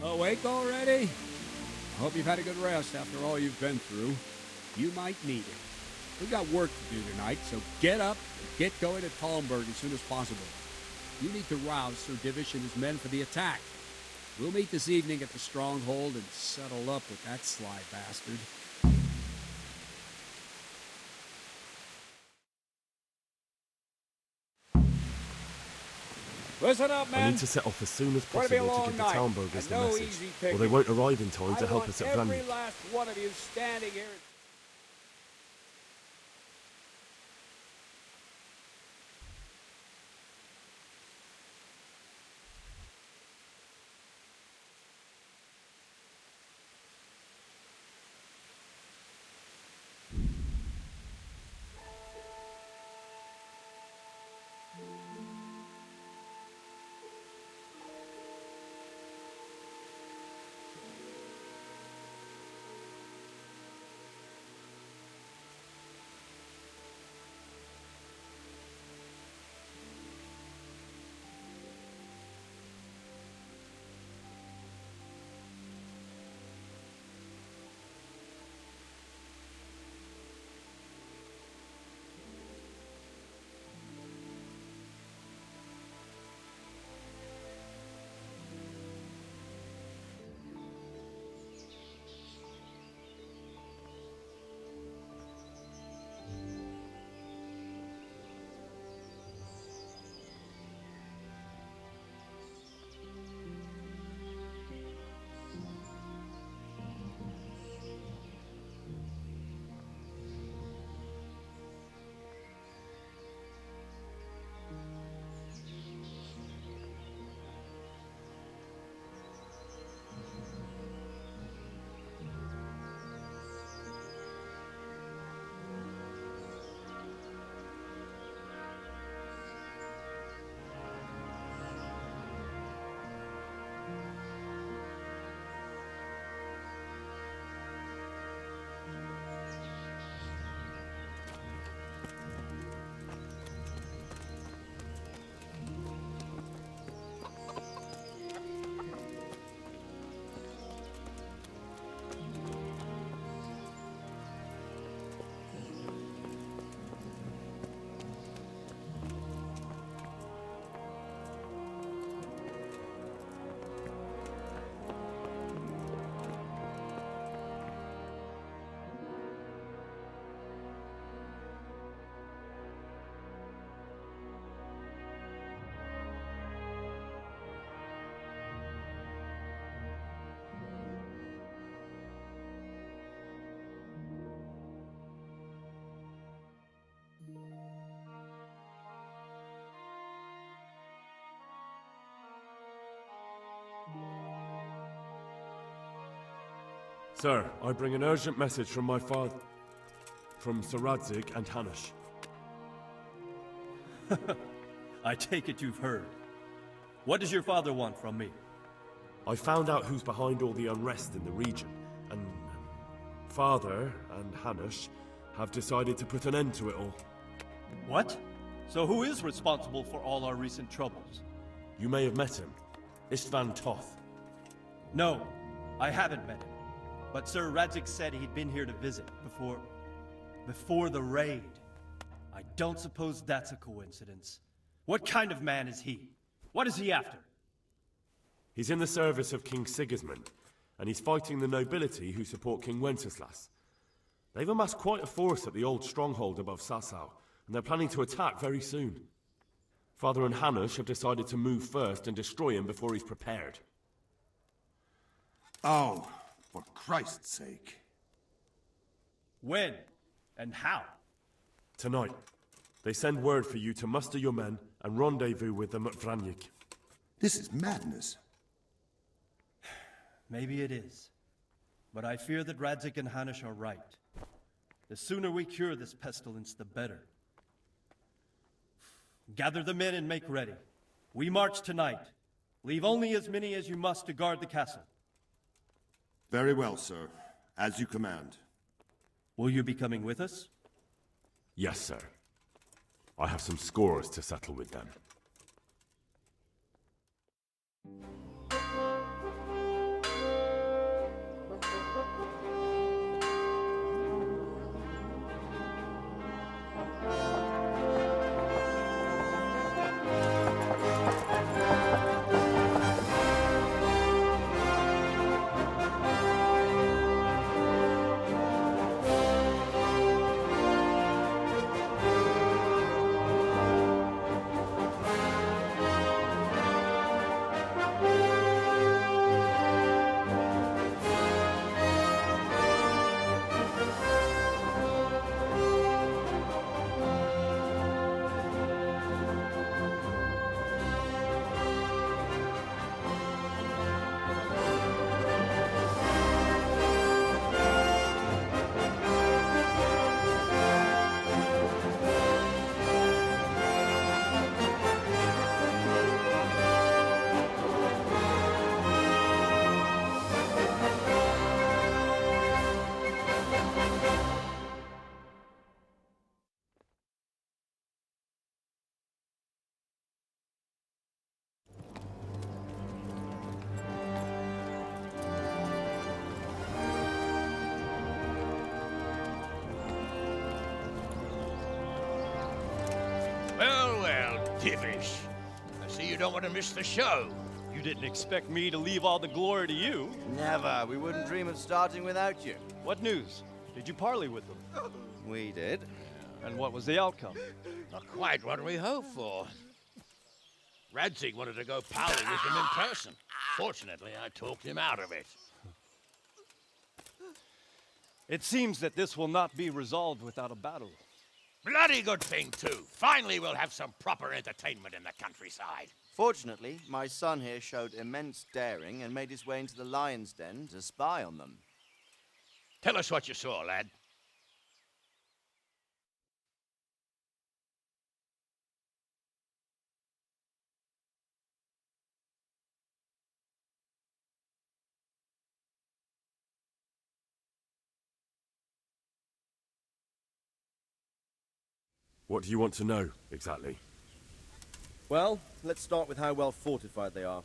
Awake already? I hope you've had a good rest after all you've been through. You might need it. We've got work to do tonight, so get up and get going at Talmberg as soon as possible. You need to rouse Sir Divish and his men for the attack. We'll meet this evening at the stronghold and settle up with that sly bastard. Listen up, men. I need to set off as soon as possible to give the Talmbergers the message, or they won't arrive in time to help us at Granny. Every last one of you standing here. Sir, I bring an urgent message from my father, from Sir Radzig and Hanush. I take it you've heard. What does your father want from me? I found out who's behind all the unrest in the region, and Father and Hanush have decided to put an end to it all. What? So who is responsible for all our recent troubles? You may have met him, Istvan Toth. No, I haven't met him. But Sir Radzig said he'd been here to visit before the raid. I don't suppose that's a coincidence. What kind of man is he? What is he after? He's in the service of King Sigismund, and he's fighting the nobility who support King Wenceslas. They've amassed quite a force at the old stronghold above Sasau, and they're planning to attack very soon. Father and Hanush have decided to move first and destroy him before he's prepared. Oh, for Christ's sake. When? And how? Tonight, they send word for you to muster your men and rendezvous with them at Vranyik. This is madness. Maybe it is. But I fear that Radzik and Hanush are right. The sooner we cure this pestilence, the better. Gather the men and make ready. We march tonight. Leave only as many as you must to guard the castle. Very well, sir. As you command. Will you be coming with us? Yes, sir. I have some scores to settle with them. Divish. I see you don't want to miss the show. You didn't expect me to leave all the glory to you. Never. We wouldn't dream of starting without you. What news? Did you parley with them? We did. And what was the outcome? Not quite what we hoped for. Radzik wanted to go parley with him in person. Fortunately, I talked him out of it. It seems that this will not be resolved without a battle. Bloody good thing, too. Finally, we'll have some proper entertainment in the countryside. Fortunately, my son here showed immense daring and made his way into the lion's den to spy on them. Tell us what you saw, lad. What do you want to know, exactly? Well, let's start with how well fortified they are.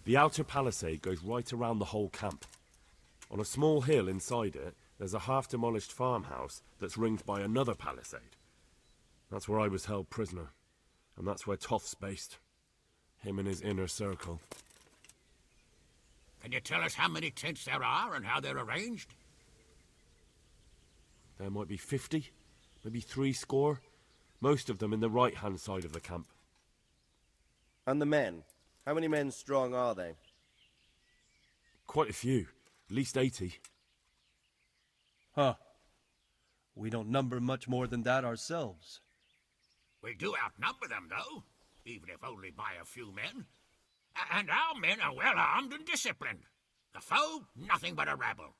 The outer palisade goes right around the whole camp. On a small hill inside it, there's a half-demolished farmhouse that's ringed by another palisade. That's where I was held prisoner, and that's where Toth's based. Him and his inner circle. Can you tell us how many tents there are and how they're arranged? There might be 50, maybe 70. Most of them in the right-hand side of the camp. And the men? How many men strong are they? Quite a few, at least 80. Huh. We don't number much more than that ourselves. We do outnumber them, though, even if only by a few men. And our men are well armed and disciplined. The foe, nothing but a rabble.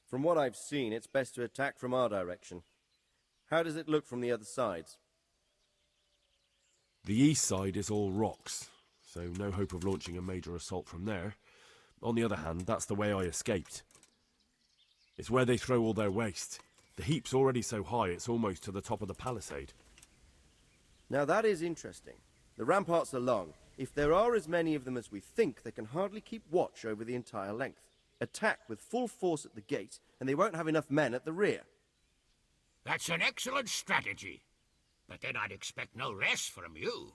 From what I've seen, it's best to attack from our direction. How does it look from the other sides? The east side is all rocks, so no hope of launching a major assault from there. On the other hand, that's the way I escaped. It's where they throw all their waste. The heap's already so high it's almost to the top of the palisade. Now that is interesting. The ramparts are long. If there are as many of them as we think, they can hardly keep watch over the entire length. Attack with full force at the gate, and they won't have enough men at the rear. That's an excellent strategy. But then I'd expect no less from you.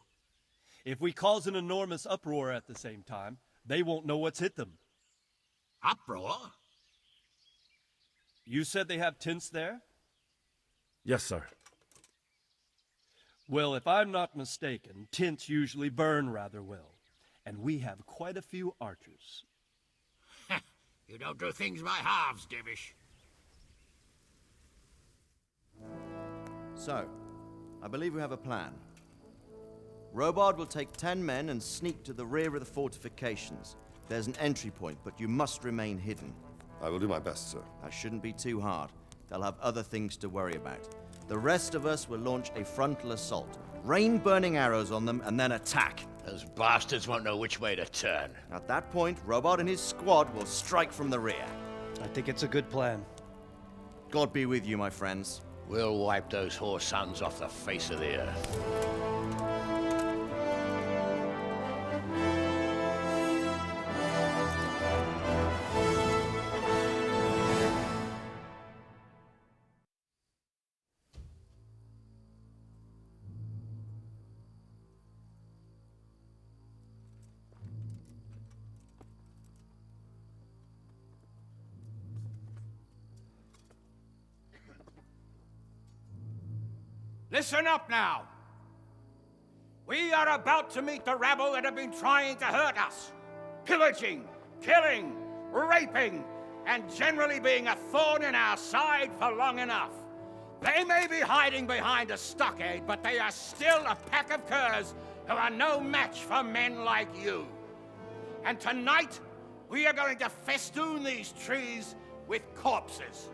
If we cause an enormous uproar at the same time, they won't know what's hit them. Uproar? You said they have tents there? Yes, sir. Well, if I'm not mistaken, tents usually burn rather well. And we have quite a few archers. You don't do things by halves, Divish. So, I believe we have a plan. Robard will take 10 men and sneak to the rear of the fortifications. There's an entry point, but you must remain hidden. I will do my best, sir. That shouldn't be too hard. They'll have other things to worry about. The rest of us will launch a frontal assault. Rain burning arrows on them and then attack. Those bastards won't know which way to turn. At that point, Robard and his squad will strike from the rear. I think it's a good plan. God be with you, my friends. We'll wipe those whore sons off the face of the earth. Listen up now. We are about to meet the rabble that have been trying to hurt us. Pillaging, killing, raping, and generally being a thorn in our side for long enough. They may be hiding behind a stockade, but they are still a pack of curs who are no match for men like you. And tonight, we are going to festoon these trees with corpses.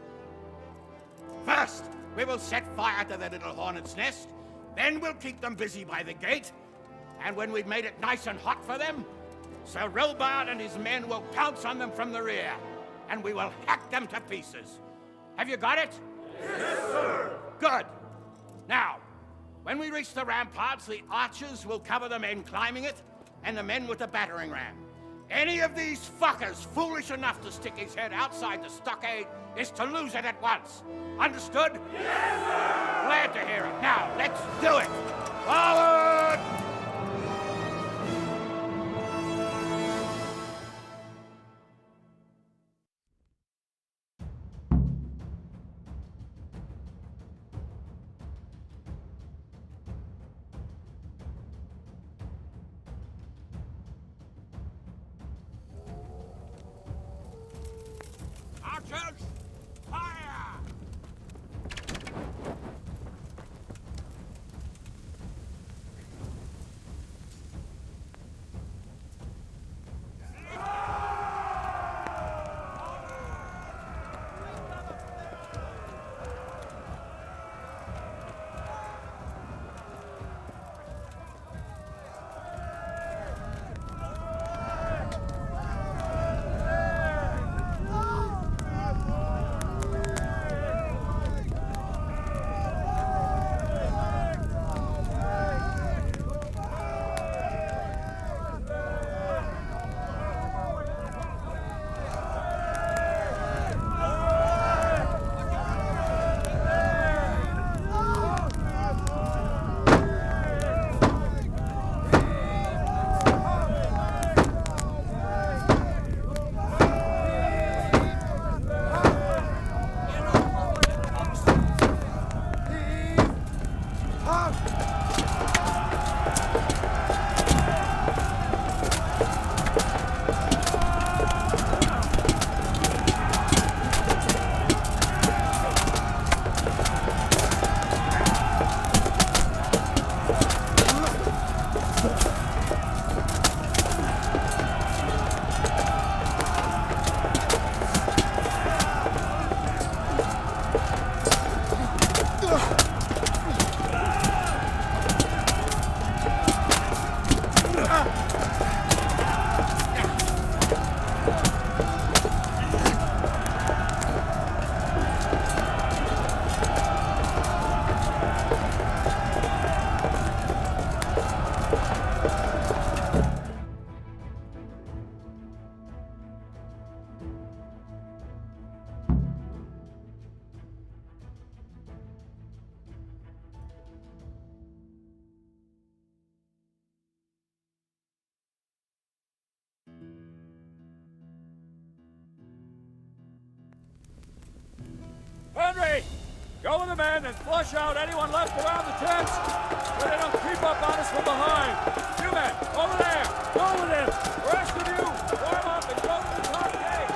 First, we will set fire to their little hornet's nest. Then we'll keep them busy by the gate. And when we've made it nice and hot for them, Sir Robard and his men will pounce on them from the rear. And we will hack them to pieces. Have you got it? Yes, sir! Good. Now, when we reach the ramparts, the archers will cover the men climbing it, and the men with the battering ram. Any of these fuckers foolish enough to stick his head outside the stockade is to lose it at once. Understood? Yes, sir! Glad to hear it. Now, let's do it! Forward! Archers, fire! Go with the men and flush out anyone left around the tents so they don't creep up on us from behind. You men, over there, go with him. The rest of you, warm up and go to the top gate.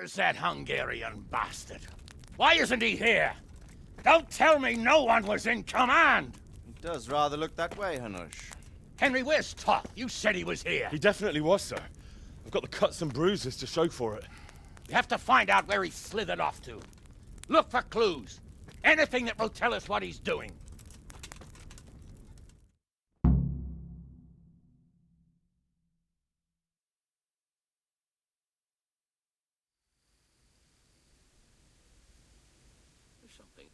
Where's that Hungarian bastard? Why isn't he here? Don't tell me no one was in command! It does rather look that way, Hanush. Henry, where's Toth? You said he was here. He definitely was, sir. I've got the cuts and bruises to show for it. You have to find out where he slithered off to. Look for clues. Anything that will tell us what he's doing. There's something.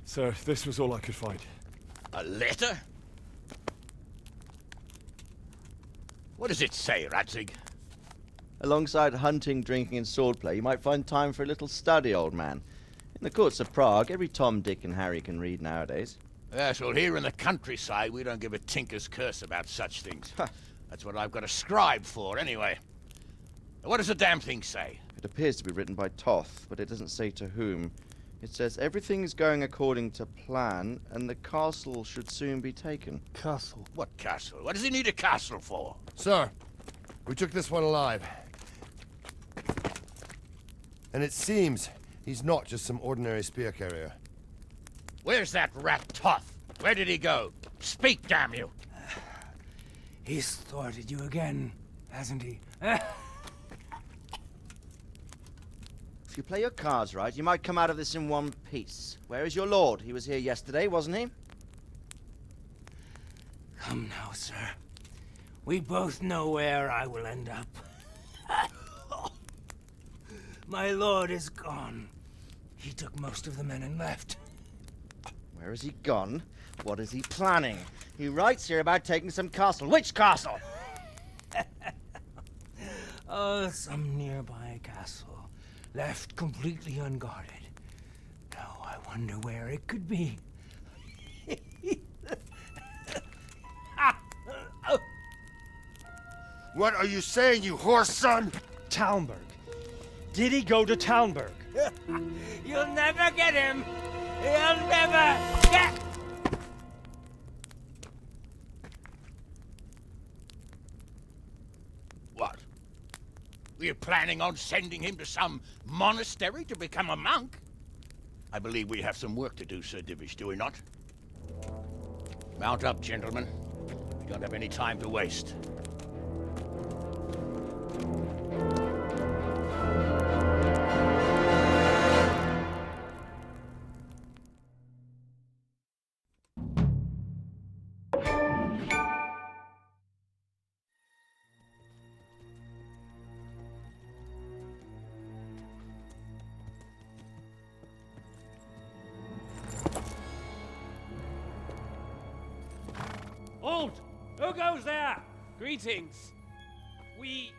Sir, this was all I could find. A letter? What does it say, Radzig? Alongside hunting, drinking, and swordplay, you might find time for a little study, old man. In the courts of Prague, every Tom, Dick, and Harry can read nowadays. Yes, well, here in the countryside, we don't give a tinker's curse about such things. That's what I've got a scribe for, anyway. What does the damn thing say? It appears to be written by Toth, but it doesn't say to whom. It says everything's going according to plan, and the castle should soon be taken. Castle? What castle? What does he need a castle for? Sir, we took this one alive. And it seems he's not just some ordinary spear carrier. Where's that rat Toth? Where did he go? Speak, damn you! He's thwarted you again, hasn't he? If you play your cards right, you might come out of this in one piece. Where is your lord? He was here yesterday, wasn't he? Come now, sir. We both know where I will end up. My lord is gone. He took most of the men and left. Where has he gone? What is he planning? He writes here about taking some castle. Which castle? Oh, some nearby castle. Left completely unguarded. Now I wonder where it could be. What are you saying, you horse son? Talmberg. Did he go to Talmberg? You'll never get him! You'll never get... What? Were you planning on sending him to some monastery to become a monk? I believe we have some work to do, Sir Divish, do we not? Mount up, gentlemen. We don't have any time to waste. Halt! Who goes there? Greetings. We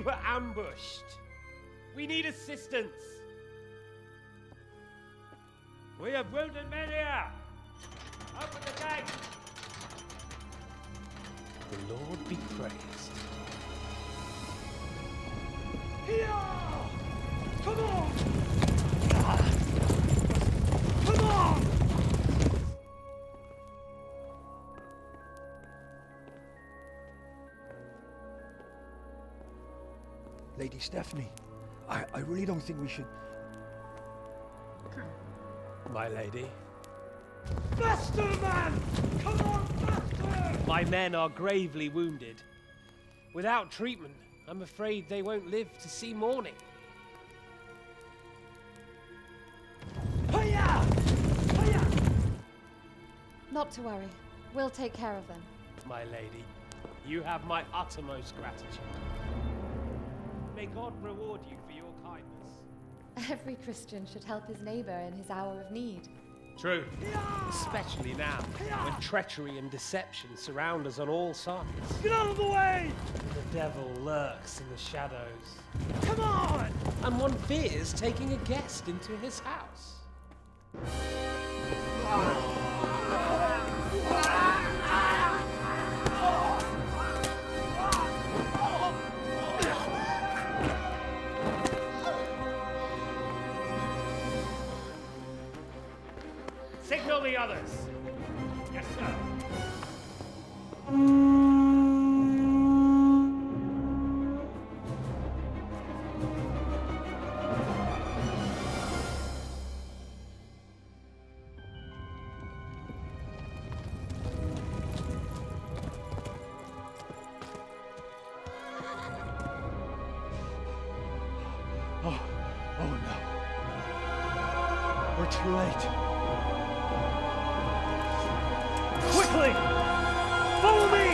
were ambushed. We need assistance. We have wounded men here. Open the gate. The Lord be praised. Come on! Come on! Lady Stephanie, I really don't think we should... My lady. Faster, man! Come on, faster! My men are gravely wounded. Without treatment, I'm afraid they won't live to see morning. Hiya! Hiya! Not to worry. We'll take care of them. My lady, you have my uttermost gratitude. May God reward you for your kindness. Every Christian should help his neighbor in his hour of need. True. Especially now, when treachery and deception surround us on all sides. Get out of the way! The devil lurks in the shadows. Come on! And one fears taking a guest into his house. Signal the others. Yes, sir. Oh no. We're too late. Quickly! Follow me!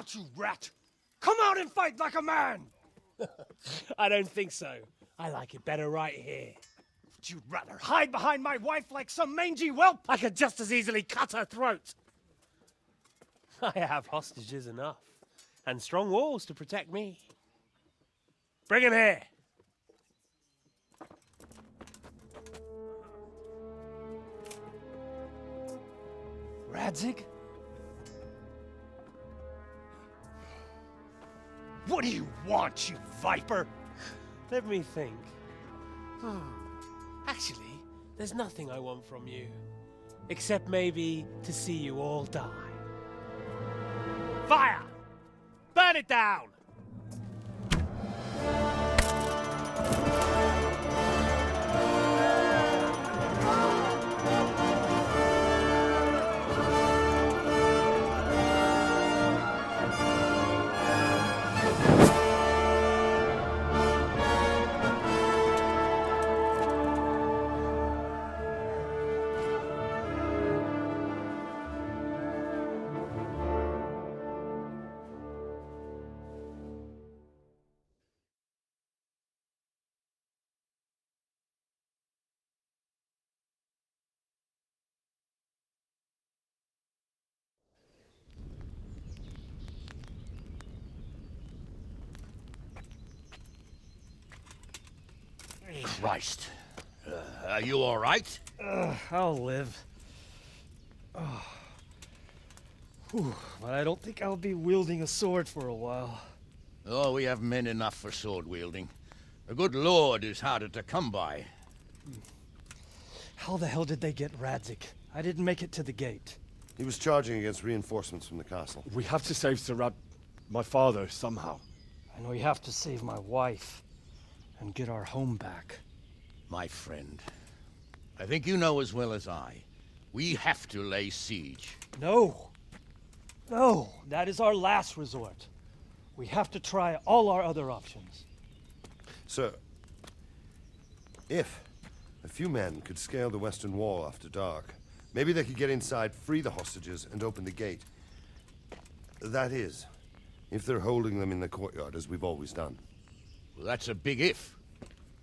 out, you rat! Come out and fight like a man! I don't think so. I like it better right here. Would you rather hide behind my wife like some mangy whelp? I could just as easily cut her throat. I have hostages enough, and strong walls to protect me. Bring him here. Radzig? What do you want, you viper? Let me think. Actually, there's nothing I want from you. Except maybe to see you all die. Fire! Burn it down! Christ. Are you all right? I'll live. Whew, but I don't think I'll be wielding a sword for a while. Oh, we have men enough for sword wielding. A good lord is harder to come by. How the hell did they get Radzig? I didn't make it to the gate. He was charging against reinforcements from the castle. We have to save my father, somehow. I know you have to save my wife and get our home back. My friend, I think you know as well as I. We have to lay siege. No. No, that is our last resort. We have to try all our other options. Sir, if a few men could scale the western wall after dark, maybe they could get inside, free the hostages, and open the gate. That is, if they're holding them in the courtyard as we've always done. Well, that's a big if.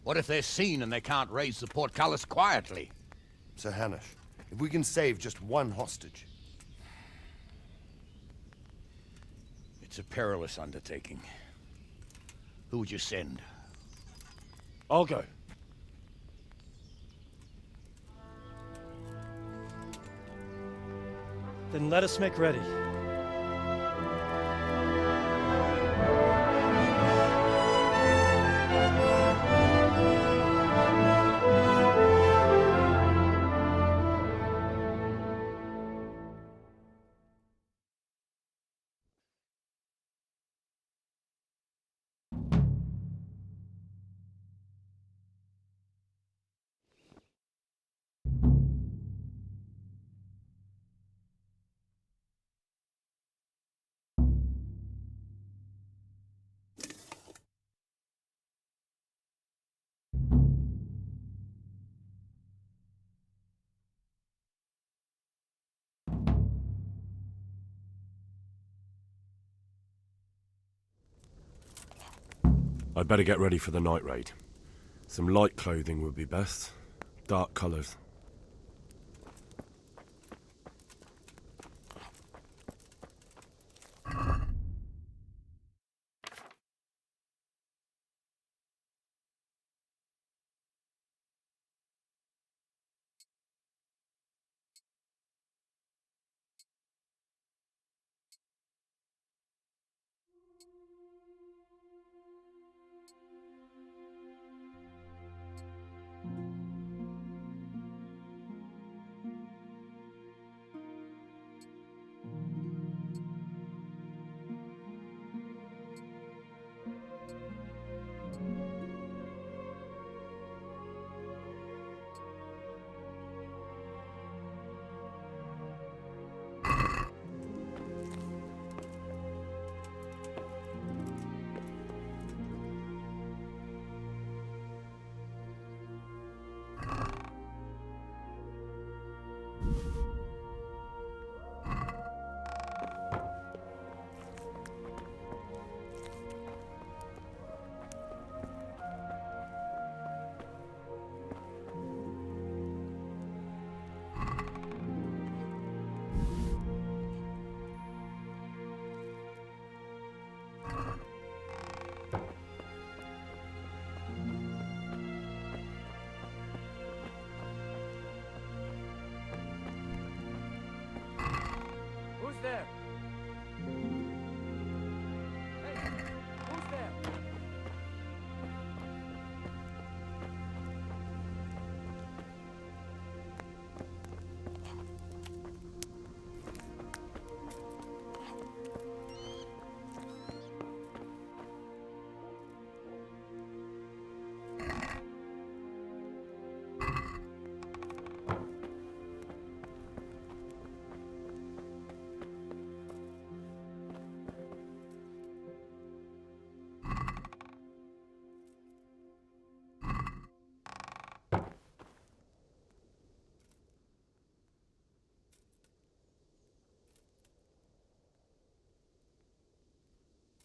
What if they're seen and they can't raise the portcullis quietly? Sir Hanush, if we can save just one hostage. It's a perilous undertaking. Who would you send? I'll go. Then let us make ready. I'd better get ready for the night raid. Some light clothing would be best. Dark colours. Who's there? Hey, who's there?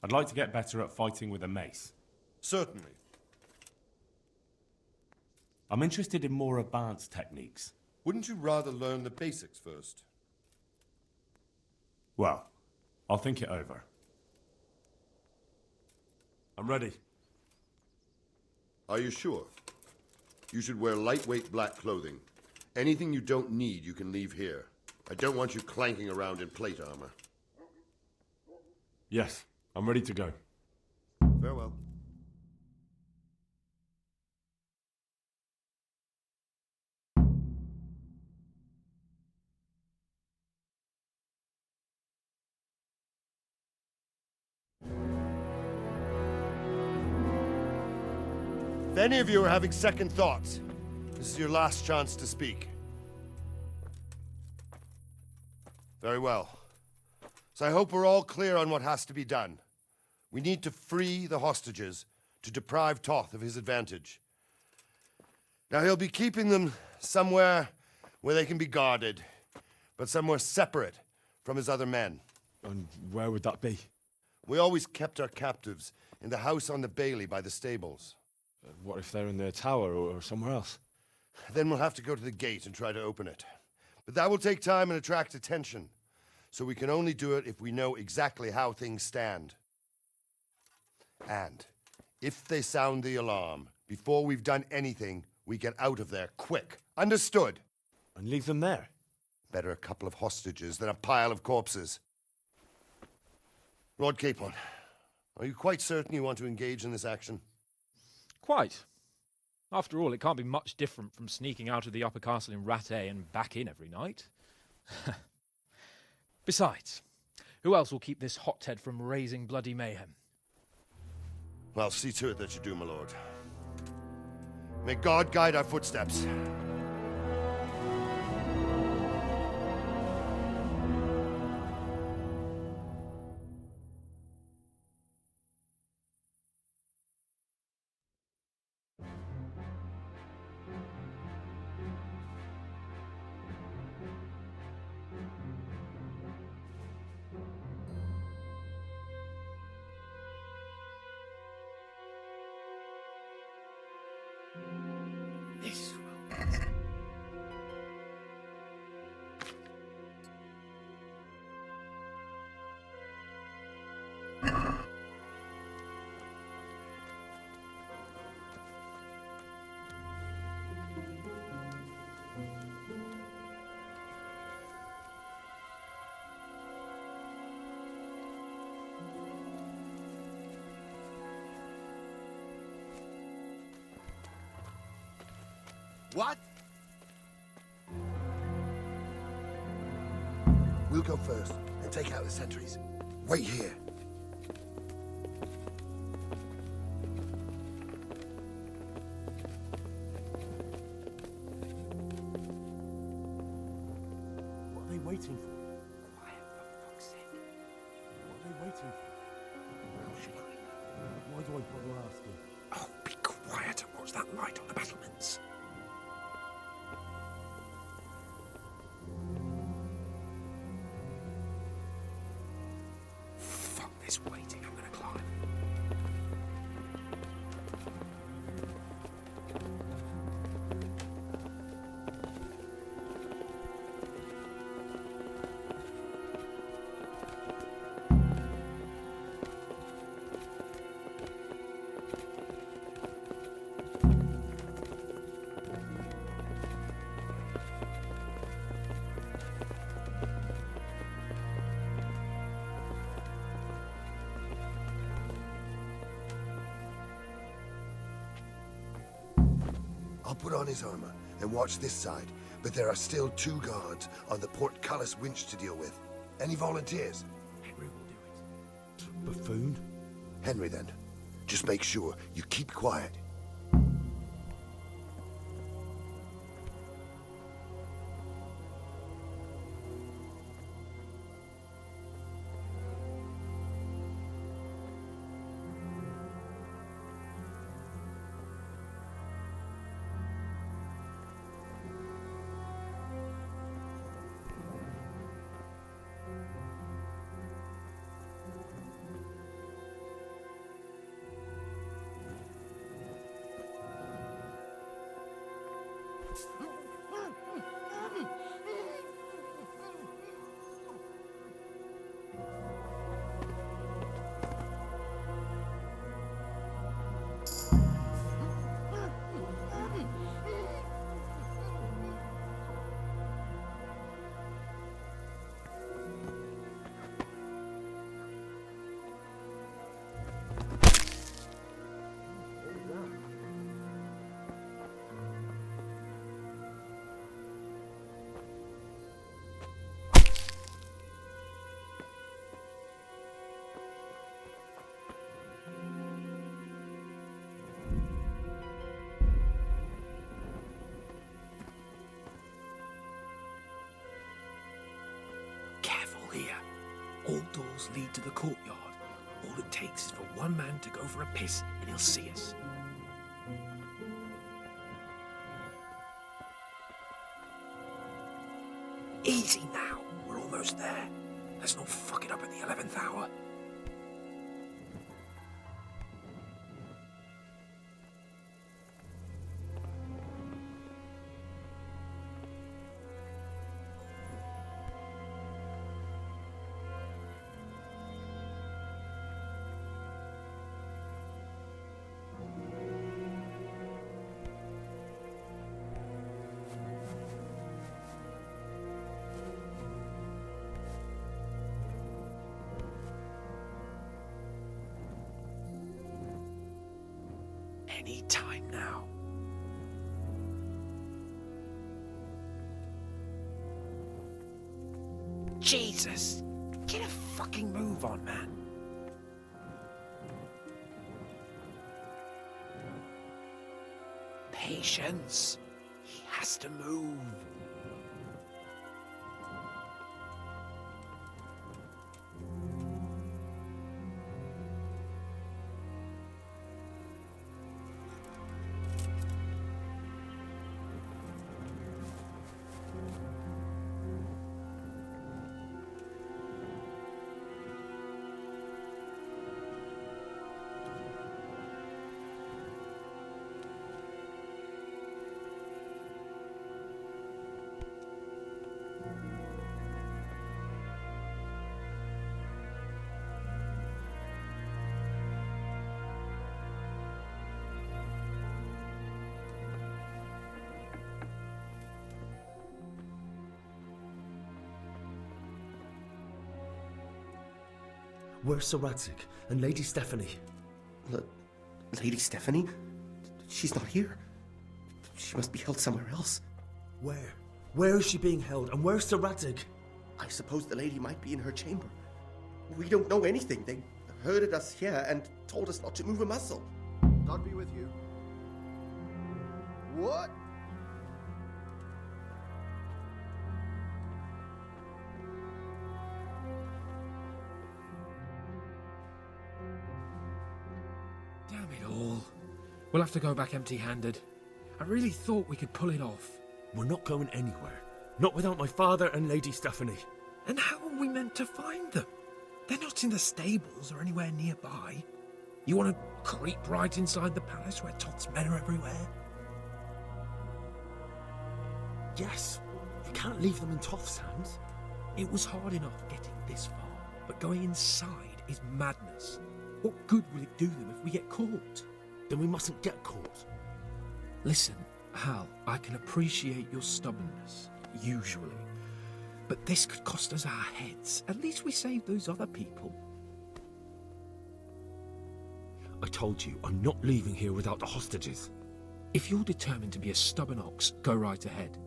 I'd like to get better at fighting with a mace. Certainly. I'm interested in more advanced techniques. Wouldn't you rather learn the basics first? Well, I'll think it over. I'm ready. Are you sure? You should wear lightweight black clothing. Anything you don't need, you can leave here. I don't want you clanking around in plate armor. Yes, I'm ready to go. Farewell. If any of you are having second thoughts, this is your last chance to speak. Very well. So I hope we're all clear on what has to be done. We need to free the hostages to deprive Toth of his advantage. Now he'll be keeping them somewhere where they can be guarded, but somewhere separate from his other men. And where would that be? We always kept our captives in the house on the bailey by the stables. What if they're in their tower or somewhere else? Then we'll have to go to the gate and try to open it. But that will take time and attract attention. So we can only do it if we know exactly how things stand. And if they sound the alarm, before we've done anything, we get out of there quick. Understood? And leave them there? Better a couple of hostages than a pile of corpses. Lord Capon, are you quite certain you want to engage in this action? Quite. After all, it can't be much different from sneaking out of the upper castle in Rattay and back in every night. Besides, who else will keep this hothead from raising bloody mayhem? Well, see to it that you do, my lord. May God guide our footsteps. What? We'll go first and take out the sentries. Wait here. What are they waiting for? Quiet, for fuck's sake. What are they waiting for? How should I know? Why do I bother asking? Oh, be quiet and watch that light on the battlements. Fuck this waiting, I'm gonna climb. I'll put on his armor and watch this side, but there are still 2 guards on the portcullis winch to deal with. Any volunteers? Henry will do it. Buffoon? Henry, then. Just make sure you keep quiet. Here, all doors lead to the courtyard. All it takes is for one man to go for a piss and he'll see us. Easy now, we're almost there. Let's not fuck it up at the 11th hour. Any time now. Jesus! Get a fucking move on, man. Patience. He has to move. Where's Sir Radzig and Lady Stephanie? Lady Stephanie? She's not here. She must be held somewhere else. Where? Where is she being held, and where's Sir Radzig? I suppose the lady might be in her chamber. We don't know anything. They herded us here and told us not to move a muscle. God be with you. What? Damn it all. We'll have to go back empty-handed. I really thought we could pull it off. We're not going anywhere. Not without my father and Lady Stephanie. And how are we meant to find them? They're not in the stables or anywhere nearby. You want to creep right inside the palace where Toth's men are everywhere? Yes. You can't leave them in Toth's hands. It was hard enough getting this far, but going inside is madness. What good will it do them if we get caught? Then we mustn't get caught. Listen, Hal, I can appreciate your stubbornness, usually. But this could cost us our heads. At least we saved those other people. I told you, I'm not leaving here without the hostages. If you're determined to be a stubborn ox, go right ahead.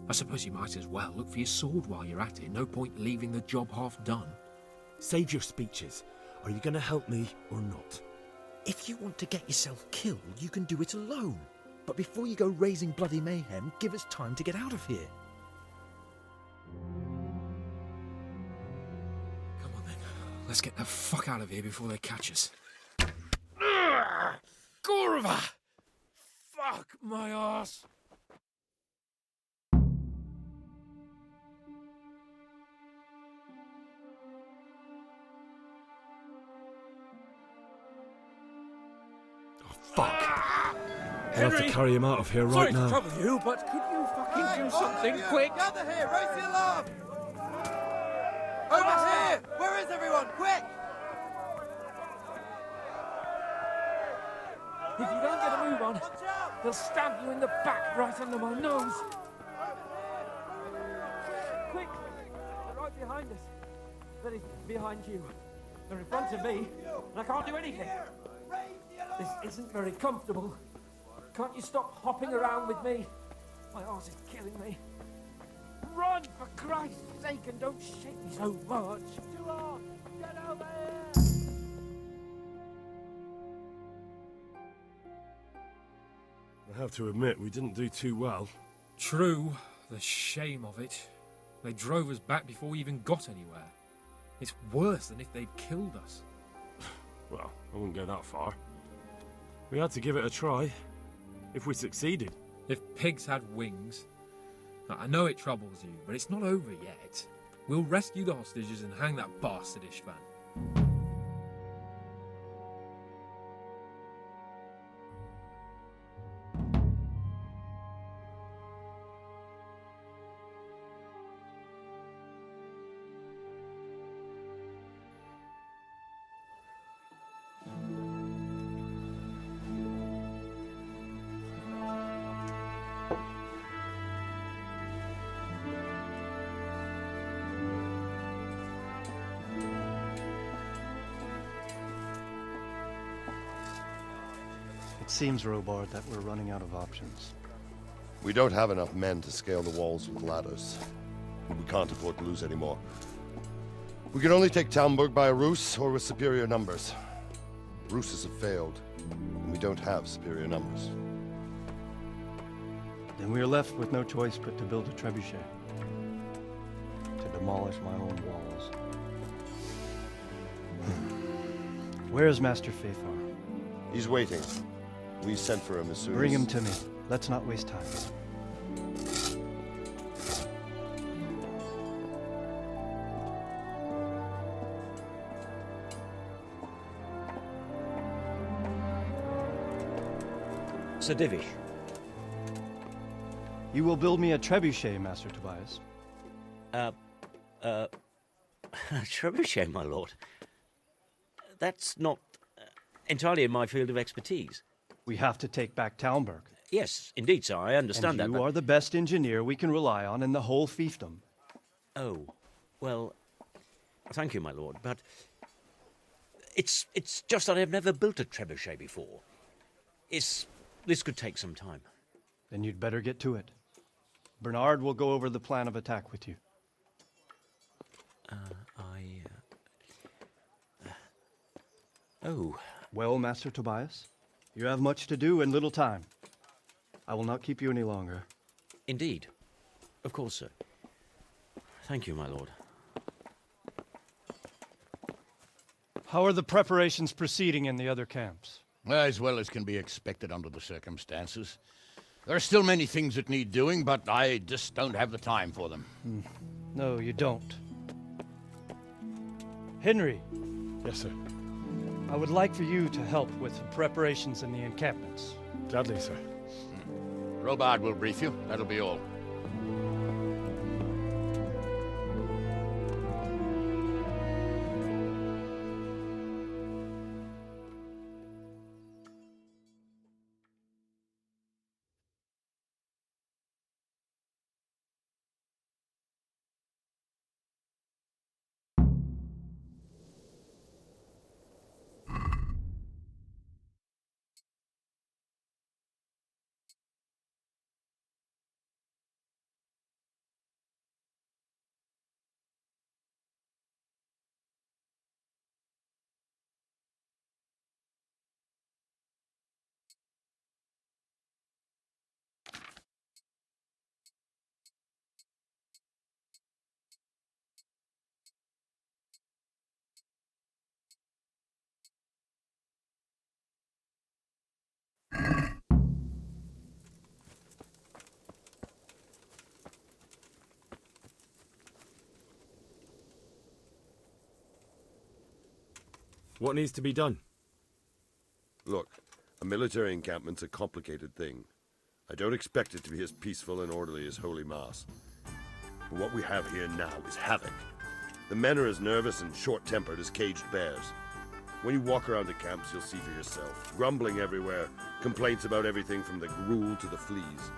I suppose you might as well look for your sword while you're at it. No point leaving the job half done. Save your speeches. Are you going to help me or not? If you want to get yourself killed, you can do it alone. But before you go raising bloody mayhem, give us time to get out of here. Come on then. Let's get the fuck out of here before they catch us. Gorva! Fuck my ass! Fuck. I'll have to carry him out of here right now. Sorry to trouble you, but could you fucking do something quick? Gather here! Raise the alarm! Over here! Where is everyone? Quick! If you don't get a move on, they'll stab you in the back right under my nose. Quick! They're right behind us. That is, behind you. They're in front of me, and I can't do anything. This isn't very comfortable. Can't you stop hopping around with me? My arse is killing me. Run, for Christ's sake, and don't shake me so much. Too hard. Get over here! I have to admit, we didn't do too well. True. The shame of it. They drove us back before we even got anywhere. It's worse than if they'd killed us. Well, I wouldn't go that far. We had to give it a try. If we succeeded. If pigs had wings. I know it troubles you, but it's not over yet. We'll rescue the hostages and hang that bastard Ishvan. It seems, Robard, that we're running out of options. We don't have enough men to scale the walls with ladders. We can't afford to lose any more. We can only take Talmberg by a ruse or with superior numbers. Ruses have failed, and we don't have superior numbers. Then we are left with no choice but to build a trebuchet. To demolish my own walls. Where's Master Faithar? He's waiting. We sent for him as soon as... Bring him to me. Let's not waste time. Sir Divish. You will build me a trebuchet, Master Tobias. Trebuchet, my lord. That's not entirely in my field of expertise. We have to take back Talmberg. Yes, indeed, sir. I understand that. And you are the best engineer we can rely on in the whole fiefdom. Oh, well, thank you, my lord, but it's just that I've never built a trebuchet before. This could take some time. Then you'd better get to it. Bernard will go over the plan of attack with you. Oh. Well, Master Tobias, you have much to do and little time. I will not keep you any longer. Indeed. Of course, sir. Thank you, my lord. How are the preparations proceeding in the other camps? As well as can be expected under the circumstances. There are still many things that need doing, but I just don't have the time for them. No, you don't. Henry. Yes, sir. I would like for you to help with the preparations in the encampments. Gladly, sir. Robard will brief you. That'll be all. What needs to be done? Look, a military encampment's a complicated thing. I don't expect it to be as peaceful and orderly as Holy Mass. But what we have here now is havoc. The men are as nervous and short-tempered as caged bears. When you walk around the camps, you'll see for yourself. Grumbling everywhere, complaints about everything from the gruel to the fleas.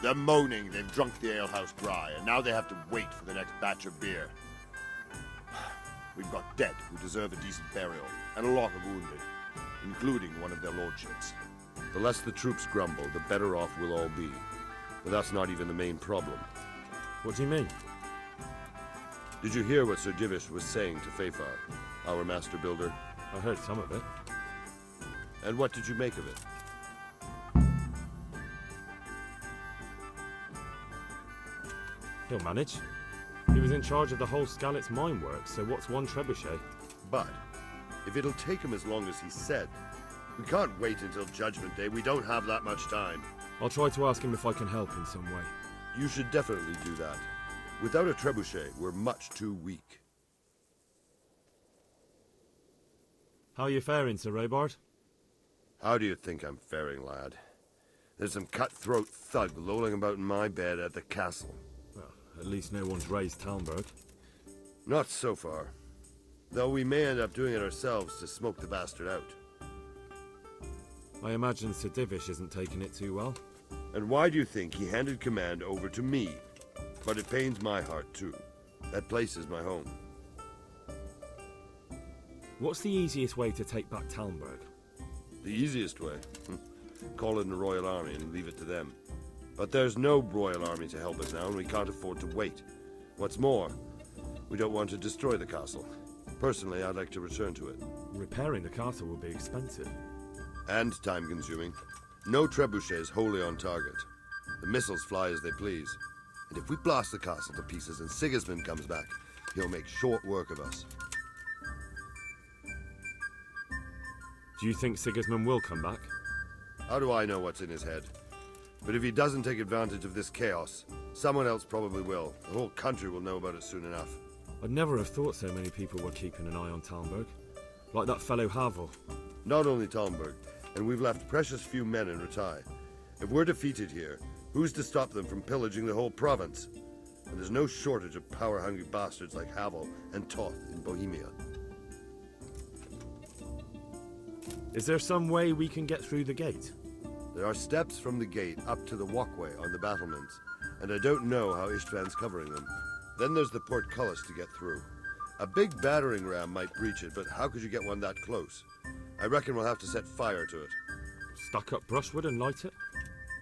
They're moaning they've drunk the alehouse dry, and now they have to wait for the next batch of beer. We've got dead who deserve a decent burial, and a lot of wounded, including one of their lordships. The less the troops grumble, the better off we'll all be. But that's not even the main problem. What do you mean? Did you hear what Sir Divish was saying to Fafar, our master builder? I heard some of it. And what did you make of it? He'll manage. He was in charge of the whole Skalitz mine works, so what's one trebuchet? But if it'll take him as long as he said, we can't wait until Judgment Day. We don't have that much time. I'll try to ask him if I can help in some way. You should definitely do that. Without a trebuchet, we're much too weak. How are you faring, Sir Raybard? How do you think I'm faring, lad? There's some cutthroat thug lolling about in my bed at the castle. Well, at least no one's raised Talmberg. Not so far. Though we may end up doing it ourselves to smoke the bastard out. I imagine Sir Divish isn't taking it too well. And why do you think he handed command over to me? But it pains my heart too. That place is my home. What's the easiest way to take back Talmberg? The easiest way? Call in the Royal Army and leave it to them. But there's no Royal Army to help us now, and we can't afford to wait. What's more, we don't want to destroy the castle. Personally, I'd like to return to it. Repairing the castle will be expensive. And time-consuming. No trebuchets wholly on target. The missiles fly as they please. And if we blast the castle to pieces and Sigismund comes back, he'll make short work of us. Do you think Sigismund will come back? How do I know what's in his head? But if he doesn't take advantage of this chaos, someone else probably will. The whole country will know about it soon enough. I'd never have thought so many people were keeping an eye on Talmberg. Like that fellow Havel. Not only Talmberg, and we've left precious few men in Ratai. If we're defeated here, who's to stop them from pillaging the whole province? And there's no shortage of power-hungry bastards like Havel and Toth in Bohemia. Is there some way we can get through the gate? There are steps from the gate up to the walkway on the battlements, and I don't know how Istvan's covering them. Then there's the portcullis to get through. A big battering ram might breach it, but how could you get one that close? I reckon we'll have to set fire to it. Stack up brushwood and light it?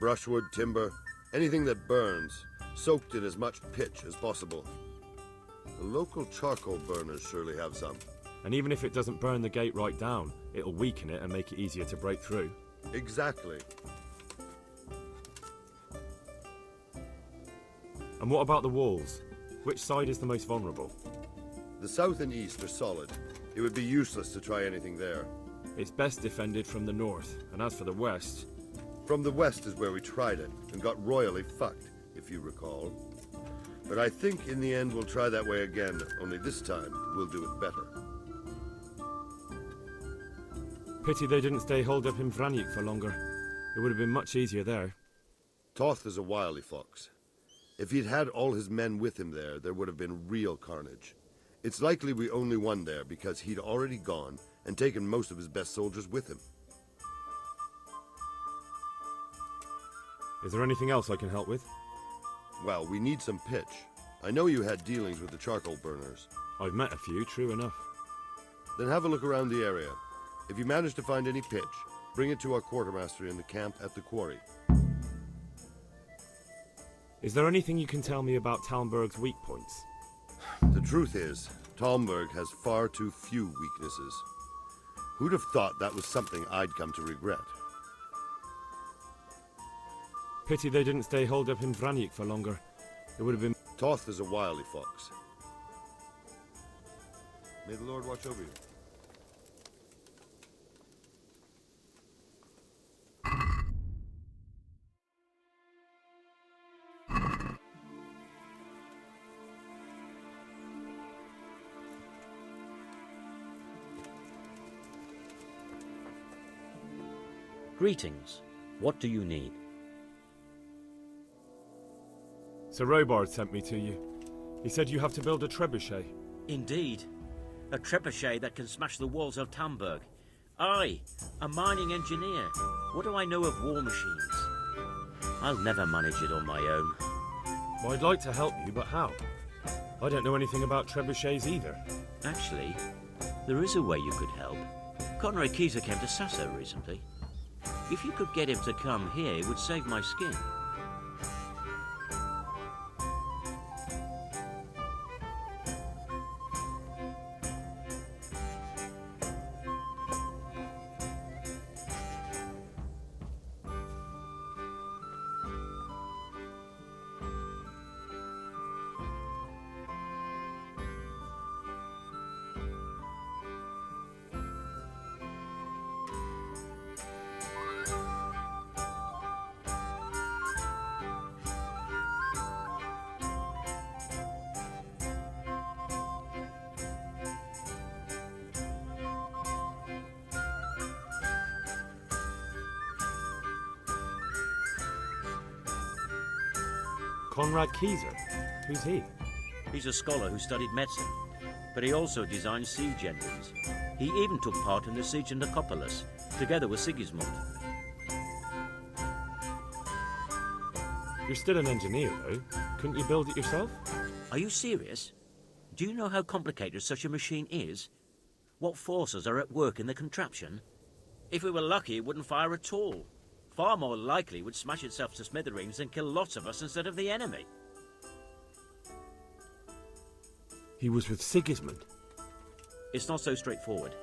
Brushwood, timber, anything that burns, soaked in as much pitch as possible. The local charcoal burners surely have some. And even if it doesn't burn the gate right down, it'll weaken it and make it easier to break through. Exactly. And what about the walls? Which side is the most vulnerable? The south and east are solid. It would be useless to try anything there. It's best defended from the north, and as for the west... From the west is where we tried it, and got royally fucked, if you recall. But I think in the end we'll try that way again, only this time we'll do it better. Pity they didn't stay holed up in Vranyk for longer. It would have been much easier there. Toth is a wily fox. If he'd had all his men with him there, there would have been real carnage. It's likely we only won there because he'd already gone and taken most of his best soldiers with him. Is there anything else I can help with? Well, we need some pitch. I know you had dealings with the charcoal burners. I've met a few, true enough. Then have a look around the area. If you manage to find any pitch, bring it to our quartermaster in the camp at the quarry. Is there anything you can tell me about Talmberg's weak points? The truth is, Talmberg has far too few weaknesses. Who'd have thought that was something I'd come to regret? Pity they didn't stay holed up in Vranyk for longer. It would have been... Toth is a wily fox. May the Lord watch over you. Greetings. What do you need? Sir Robard sent me to you. He said you have to build a trebuchet. Indeed. A trebuchet that can smash the walls of Tamburg. I, a mining engineer. What do I know of war machines? I'll never manage it on my own. Well, I'd like to help you, but how? I don't know anything about trebuchets either. Actually, there is a way you could help. Conrad Keyser came to Sasso recently. If you could get him to come here, it would save my skin. Conrad Keyser? Who's he? He's a scholar who studied medicine, but he also designed siege engines. He even took part in the siege of Nicopolis, together with Sigismund. You're still an engineer, though. Couldn't you build it yourself? Are you serious? Do you know how complicated such a machine is? What forces are at work in the contraption? If we were lucky, it wouldn't fire at all. Far more likely would smash itself to smithereens and kill lots of us instead of the enemy. He was with Sigismund? It's not so straightforward.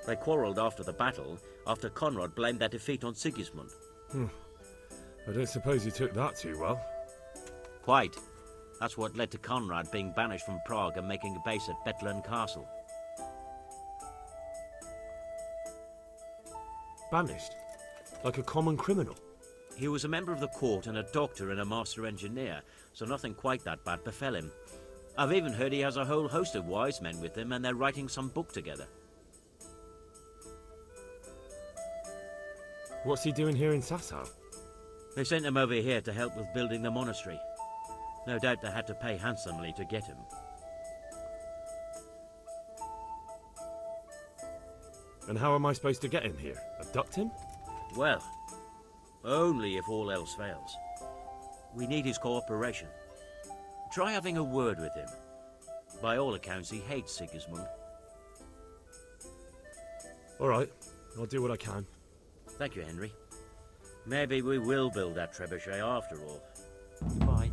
They quarrelled after the battle, after Conrad blamed their defeat on Sigismund. I don't suppose he took that too well. Quite. That's what led to Conrad being banished from Prague and making a base at Bethlen Castle. Banished? Like a common criminal? He was a member of the court and a doctor and a master engineer, so nothing quite that bad befell him. I've even heard he has a whole host of wise men with him and they're writing some book together. What's he doing here in Sasau? They sent him over here to help with building the monastery. No doubt they had to pay handsomely to get him. And how am I supposed to get him here? Abduct him? Well, only if all else fails. We need his cooperation. Try having a word with him. By all accounts, he hates Sigismund. All right, I'll do what I can. Thank you, Henry. Maybe we will build that trebuchet after all. Goodbye.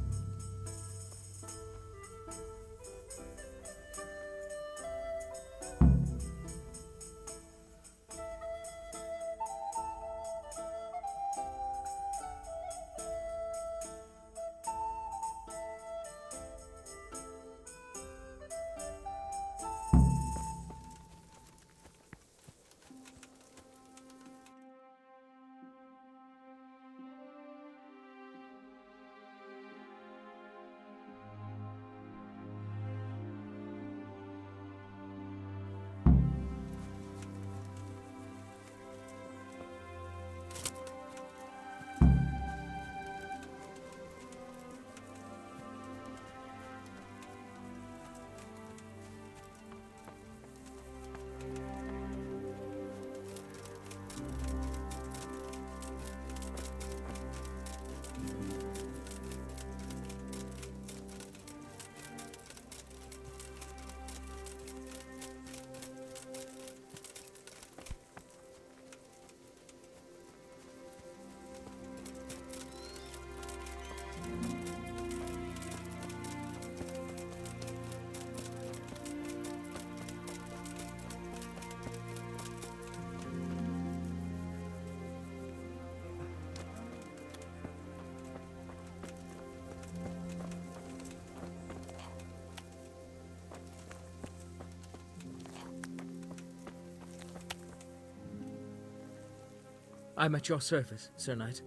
I'm at your service, Sir Knight.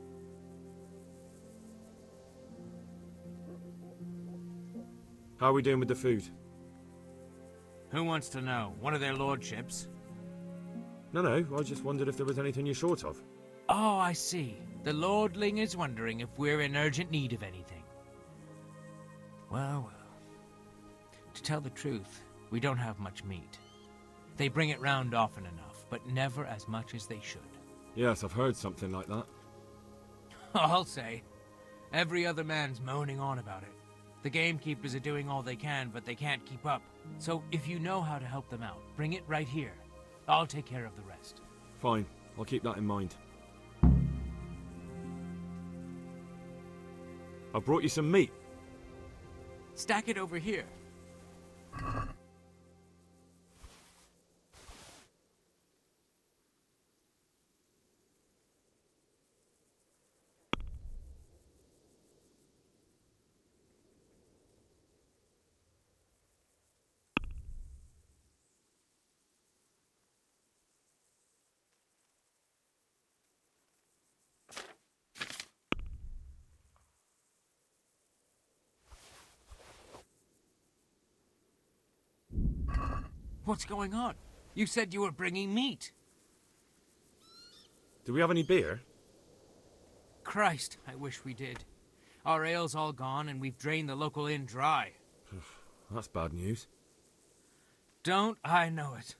How are we doing with the food? Who wants to know? One of their lordships? No, I just wondered if there was anything you're short of. Oh, I see. The lordling is wondering if we're in urgent need of anything. Well, well. To tell the truth, we don't have much meat. They bring it round often enough, but never as much as they should. Yes, I've heard something like that. I'll say. Every other man's moaning on about it. The gamekeepers are doing all they can, but they can't keep up. So if you know how to help them out, bring it right here. I'll take care of the rest. Fine, I'll keep that in mind. I brought you some meat. Stack it over here. What's going on? You said you were bringing meat. Do we have any beer? Christ, I wish we did. Our ale's all gone and we've drained the local inn dry. That's bad news. Don't I know it?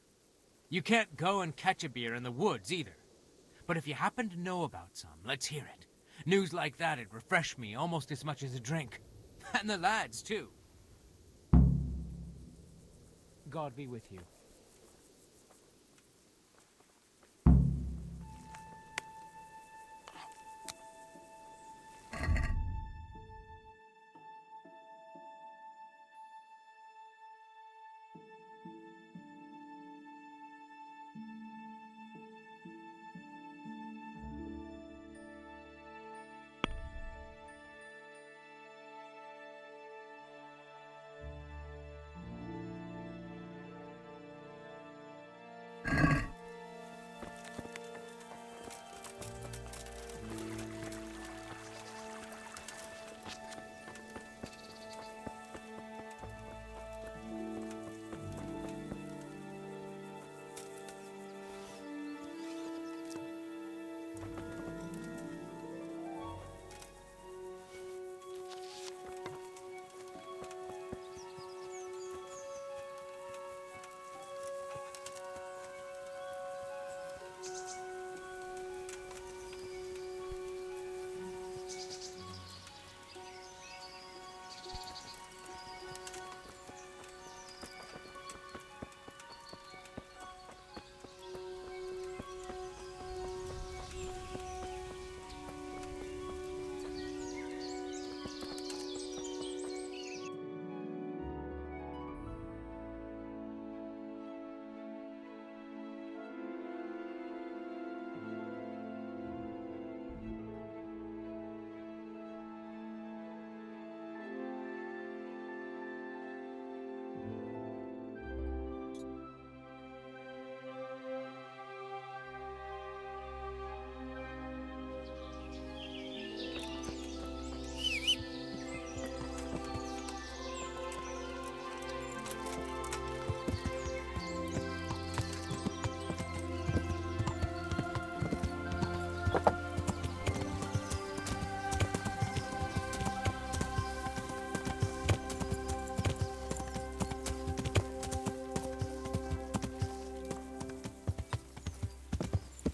You can't go and catch a beer in the woods either. But if you happen to know about some, let's hear it. News like that'd refresh me almost as much as a drink. And the lads, too. God be with you.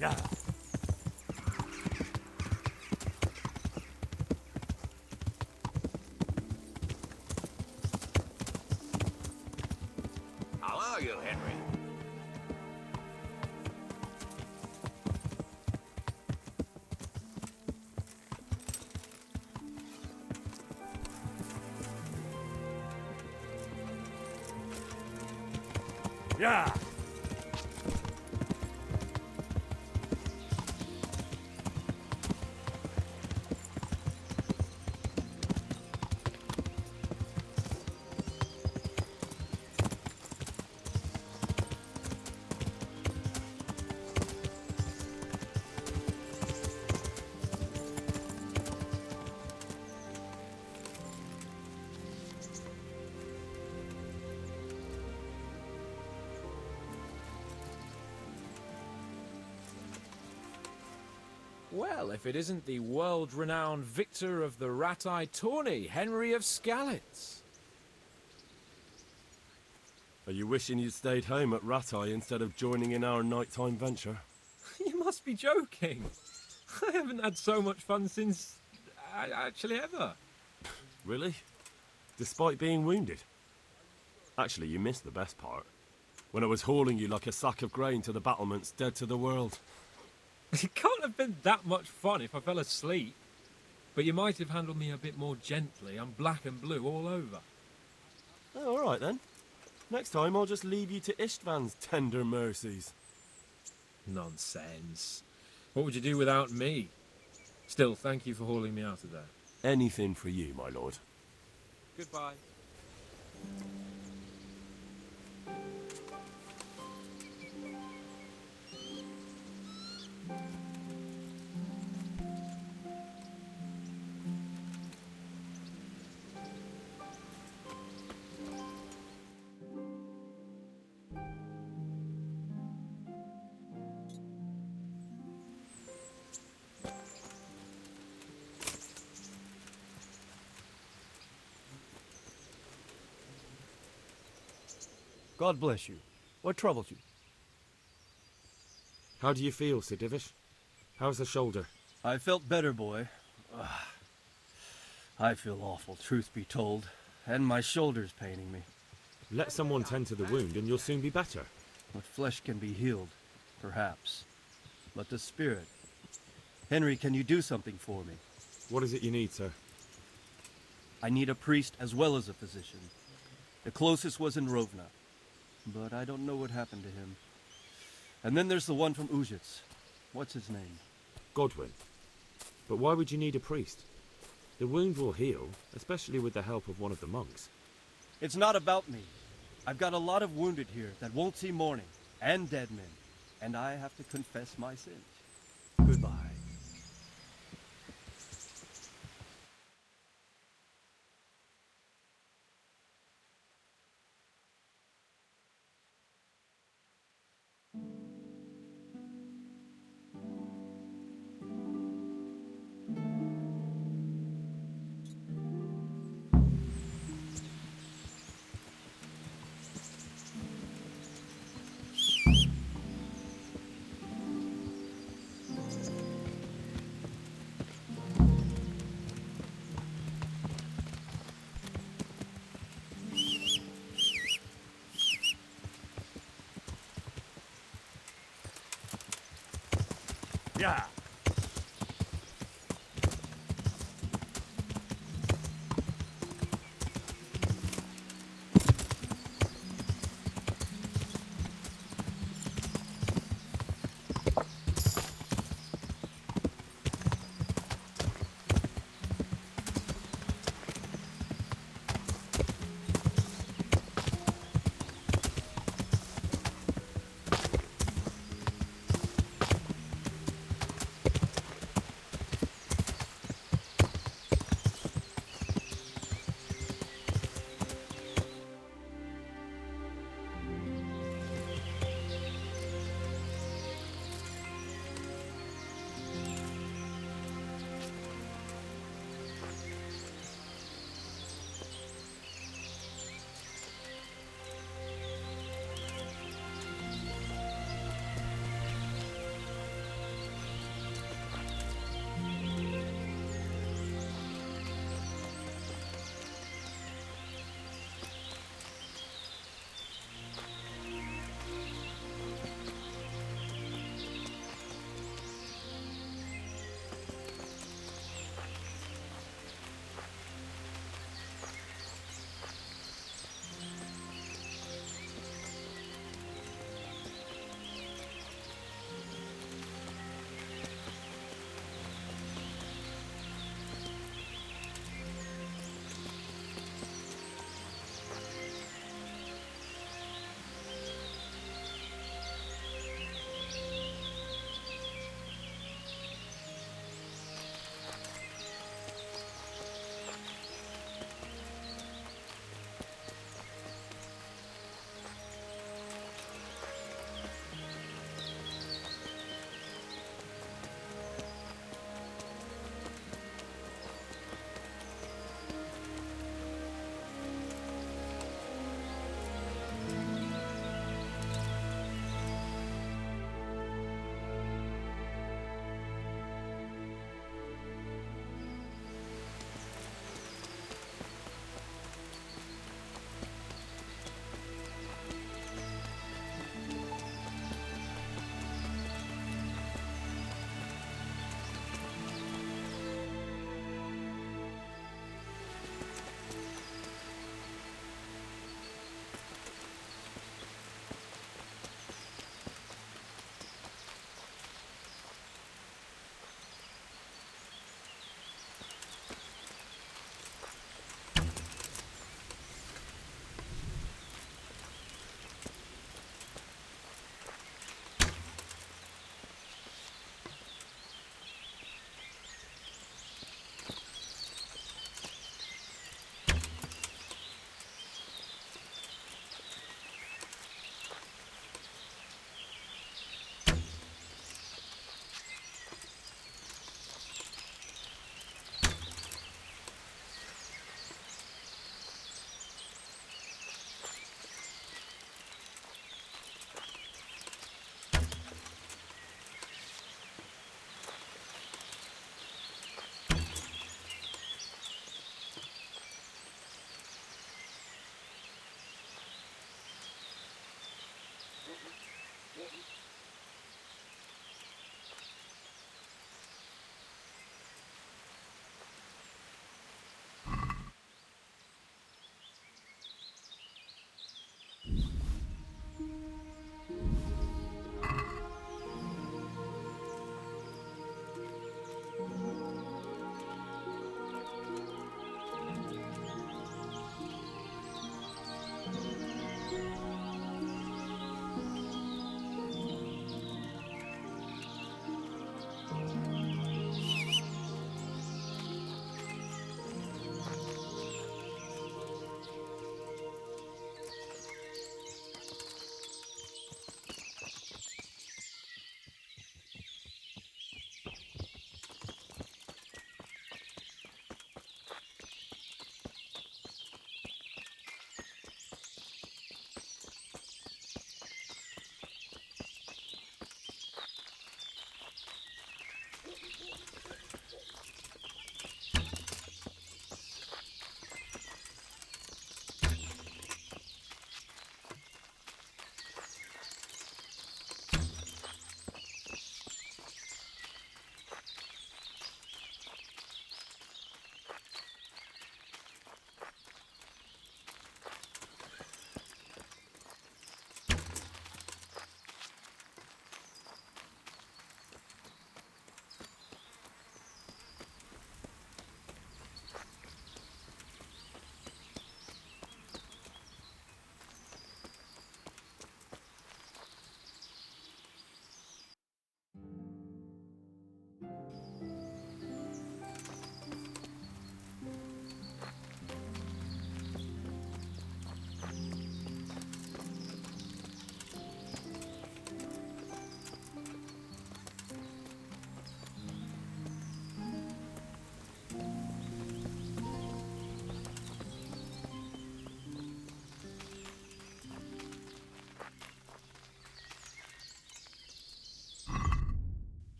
Yeah. How are you, Henry? Yeah. Well, if it isn't the world-renowned victor of the rat-eye tourney, Henry of Skalitz. Are you wishing you'd stayed home at Rat-Eye instead of joining in our nighttime venture? You must be joking. I haven't had so much fun since... actually ever. Really? Despite being wounded? Actually, you missed the best part. When I was hauling you like a sack of grain to the battlements, dead to the world. It can't have been that much fun if I fell asleep. But you might have handled me a bit more gently. I'm black and blue all over. Oh, all right then. Next time I'll just leave you to Istvan's tender mercies. Nonsense. What would you do without me? Still, thank you for hauling me out of there. Anything for you, my lord. Goodbye. God bless you. What troubles you? How do you feel, Sir Divish? How's the shoulder? I felt better, boy. I feel awful, truth be told. And my shoulder's paining me. Let someone tend to the wound and you'll soon be better. What flesh can be healed, perhaps. But the spirit... Henry, can you do something for me? What is it you need, sir? I need a priest as well as a physician. The closest was in Rovna, but I don't know what happened to him. And then there's the one from Ujits. What's his name? Godwin. But why would you need a priest? The wound will heal, especially with the help of one of the monks. It's not about me. I've got a lot of wounded here that won't see morning, and dead men, and I have to confess my sins. Goodbye. Yeah.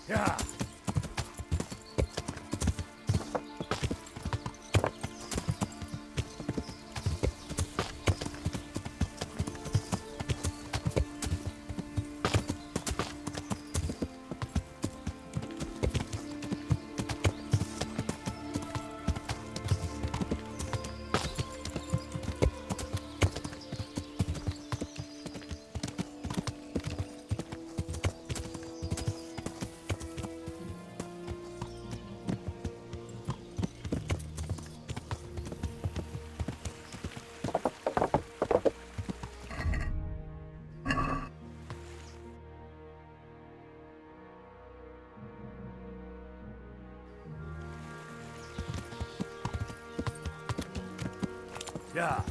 Yeah. Yeah.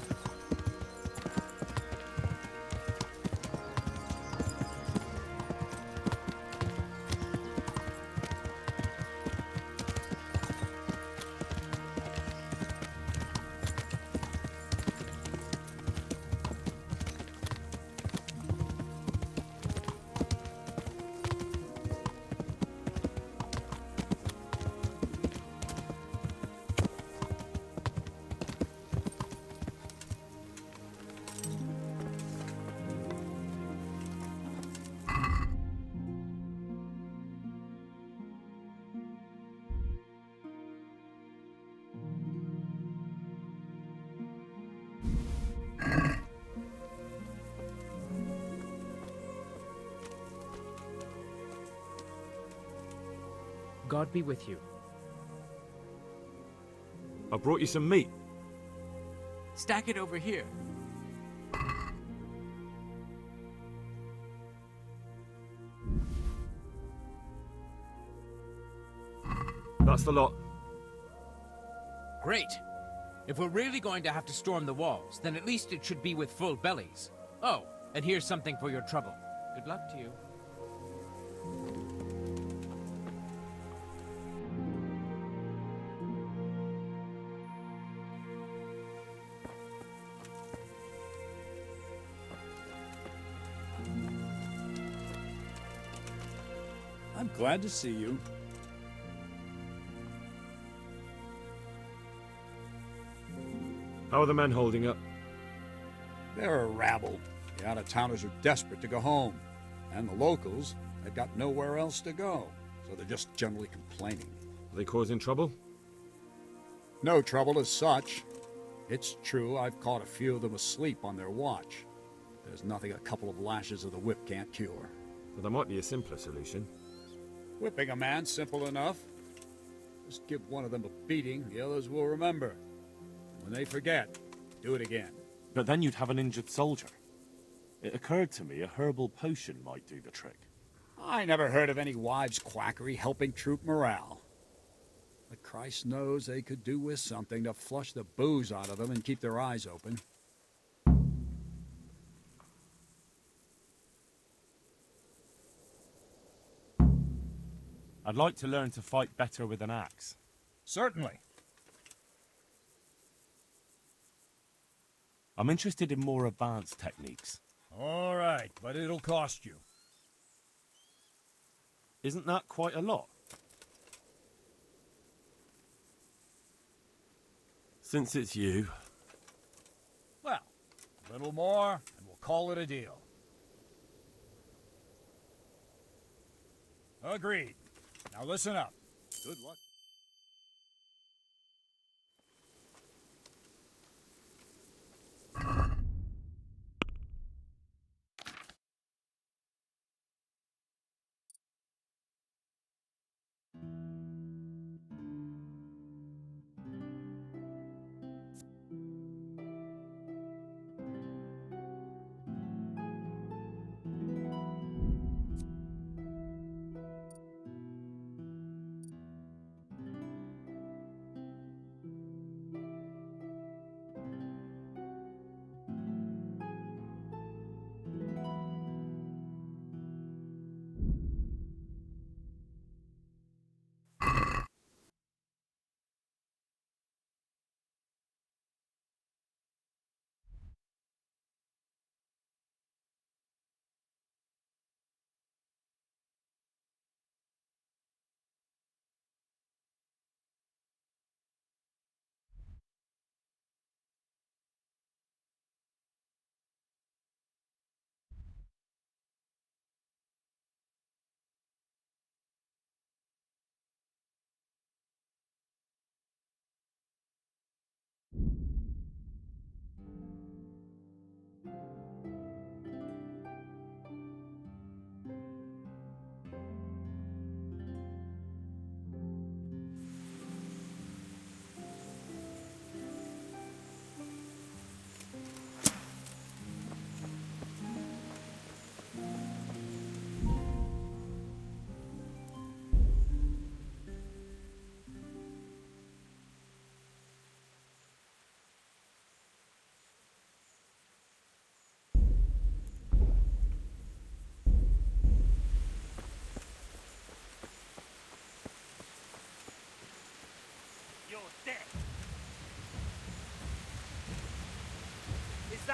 God be with you. I brought you some meat. Stack it over here. That's the lot. Great. If we're really going to have to storm the walls, then at least it should be with full bellies. Oh, and here's something for your trouble. Good luck to you. I'm glad to see you. How are the men holding up? They're a rabble. The out-of-towners are desperate to go home. And the locals, they've got nowhere else to go. So they're just generally complaining. Are they causing trouble? No trouble as such. It's true, I've caught a few of them asleep on their watch. There's nothing a couple of lashes of the whip can't cure. Well, there might be a simpler solution. Whipping a man, simple enough. Just give one of them a beating, the others will remember. When they forget, do it again. But then you'd have an injured soldier. It occurred to me a herbal potion might do the trick. I never heard of any wives' quackery helping troop morale. But Christ knows they could do with something to flush the booze out of them and keep their eyes open. I'd like to learn to fight better with an axe. Certainly. I'm interested in more advanced techniques. All right, but it'll cost you. Isn't that quite a lot? Since it's you. Well, a little more, and we'll call it a deal. Agreed. Now listen up. Good luck.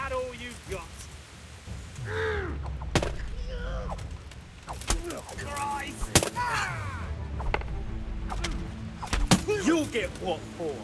that all you've got? Christ! You'll get what for?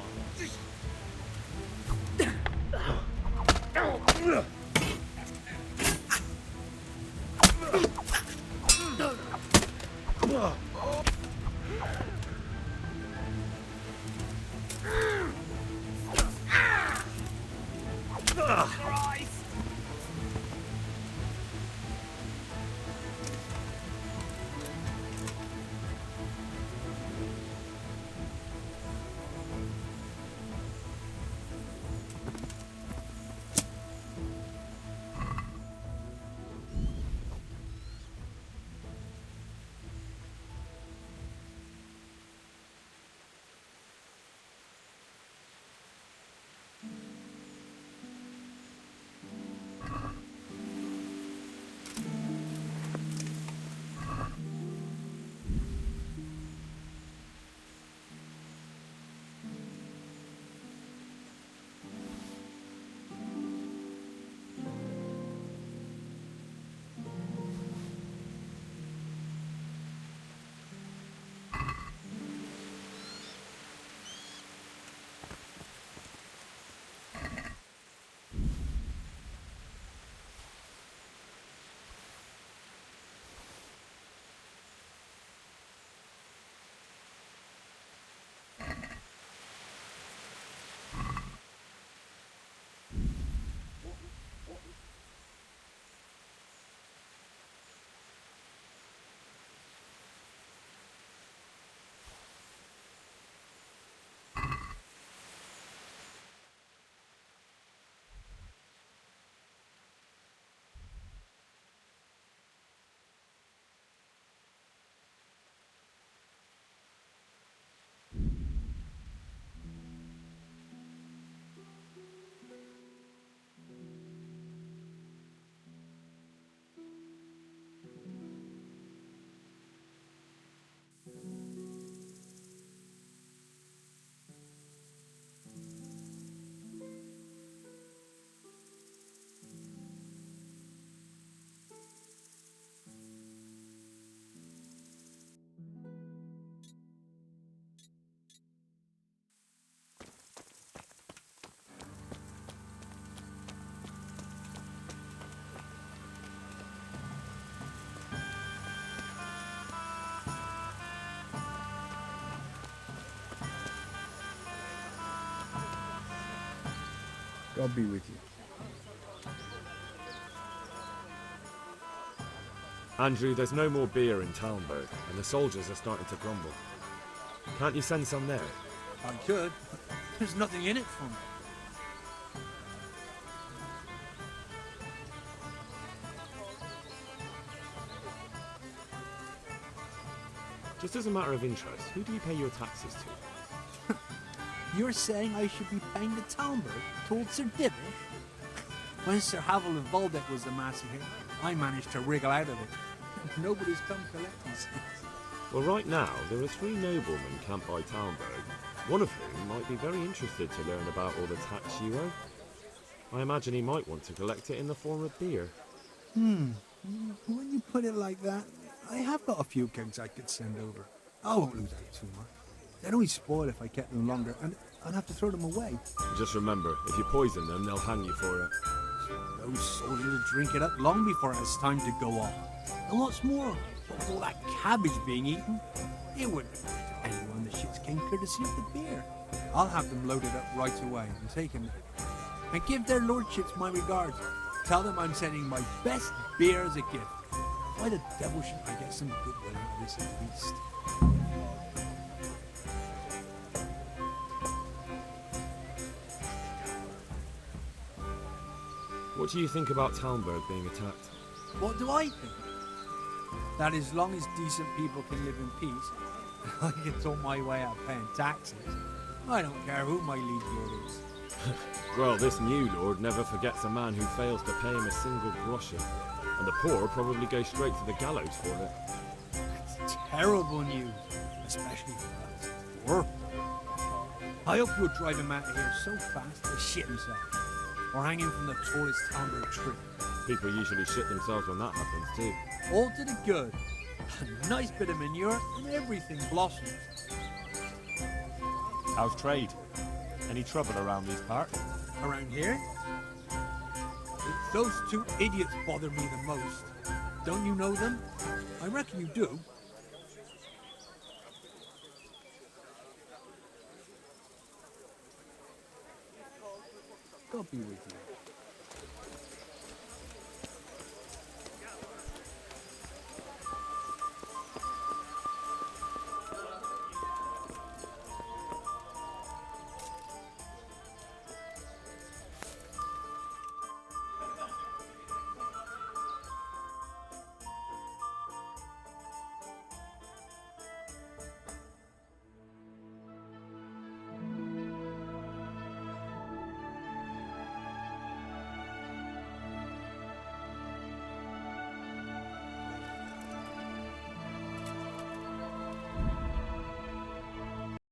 God be with you. Andrew, there's no more beer in Talmberg, and the soldiers are starting to grumble. Can't you send some there? I could, but there's nothing in it for me. Just as a matter of interest, who do you pay your taxes to? You're saying I should be paying the Talmberg told Sir Divish? When Sir Havel of Waldeck was the master here, I managed to wriggle out of it. Nobody's come collecting since. Well, right now, there are 3 noblemen camped by Talmberg, one of whom might be very interested to learn about all the tax you owe. I imagine he might want to collect it in the form of beer. When you put it like that, I have got a few kegs I could send over. I won't lose out too much. They'd only spoil if I kept them longer, and I'd have to throw them away. Just remember, if you poison them, they'll hang you for it. Those soldiers will drink it up long before it has time to go off. And what's more, with all that cabbage being eaten, it wouldn't affect anyone the shit's king courtesy of the beer. I'll have them loaded up right away and taken there. And give their lordships my regards. Tell them I'm sending my best beer as a gift. Why the devil should I get some goodwill out of this at least? What do you think about Talmberg being attacked? What do I think? That as long as decent people can live in peace, I get on my way out paying taxes. I don't care who my liege lord is. Well, this new lord never forgets a man who fails to pay him a single groschen. And the poor probably go straight to the gallows for it. It's terrible news, especially for us poor. I hope you'll drive him out of here so fast he'll shit himself. or hanging from the tallest amber tree. People usually shit themselves when that happens too. All to the good. A nice bit of manure and everything blossoms. How's trade? Any trouble around these parts? Around here? It's those two idiots bother me the most. Don't you know them? I reckon you do. God be with you.